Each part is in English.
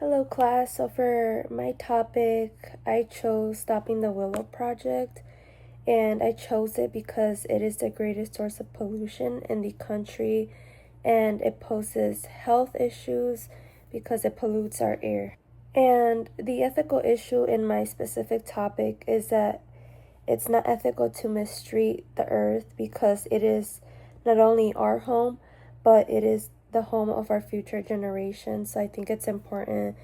Hello, class. So, for my topic, I chose Stopping the Willow Project, and I chose it because it is the greatest source of pollution in the country and it poses health issues because it pollutes our air. And the ethical issue in my specific topic is that it's not ethical to mistreat the earth because it is not only our home, but it is the home of our future generations. So I think it's important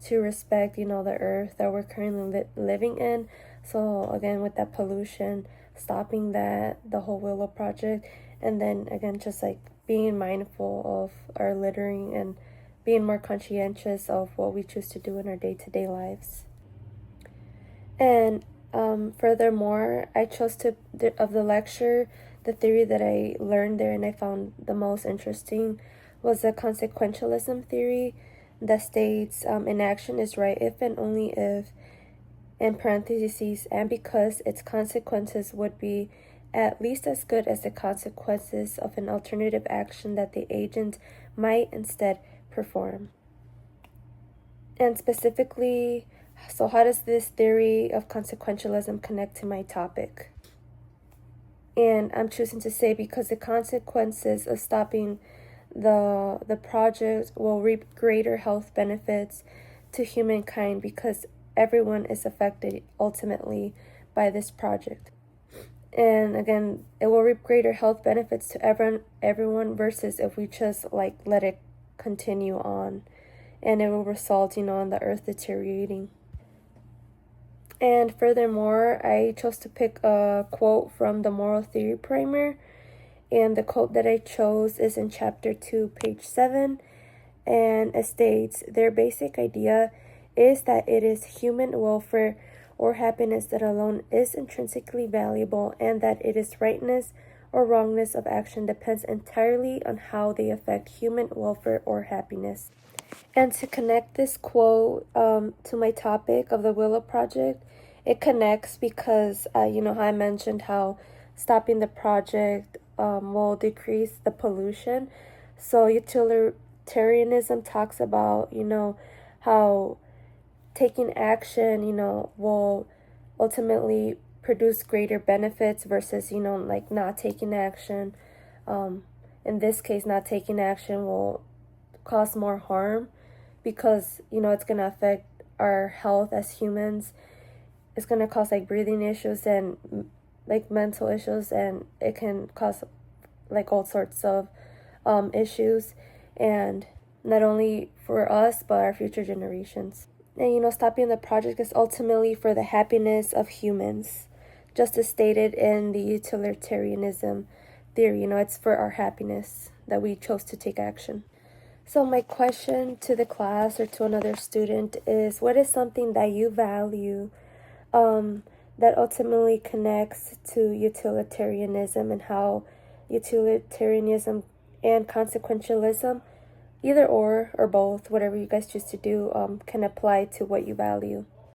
to respect, the earth that we're currently living in. So again, with that pollution, stopping that, the whole Willow Project, and then again, just like being mindful of our littering and being more conscientious of what we choose to do in our day-to-day lives. And furthermore, I chose of the lecture, the theory that I learned there and I found the most interesting was the consequentialism theory that states inaction is right if and only if, in parentheses, and because its consequences would be at least as good as the consequences of an alternative action that the agent might instead perform. And specifically, so how does this theory of consequentialism connect to my topic? And I'm choosing to say because the consequences of stopping the project will reap greater health benefits to humankind because everyone is affected ultimately by this project. And again, it will reap greater health benefits to everyone versus if we just let it continue on, and it will result, in the earth deteriorating. And furthermore, I chose to pick a quote from the Moral Theory Primer. And the quote that I chose is in chapter 2, page 7. And it states, their basic idea is that it is human welfare or happiness that alone is intrinsically valuable, and that it is rightness or wrongness of action depends entirely on how they affect human welfare or happiness. And to connect this quote to my topic of the Willow Project, it connects because, how I mentioned how stopping the project will decrease the pollution. So utilitarianism talks about, how taking action, will ultimately produce greater benefits versus, not taking action. In this case, not taking action will cause more harm because it's going to affect our health as humans. It's going to cause breathing issues and mental issues, and it can cause all sorts of issues, and not only for us but our future generations. And stopping the project is ultimately for the happiness of humans, just as stated in the utilitarianism theory. It's for our happiness that we chose to take action. So my question to the class or to another student is, what is something that you value that ultimately connects to utilitarianism, and how utilitarianism and consequentialism, either or both, whatever you guys choose to do, can apply to what you value?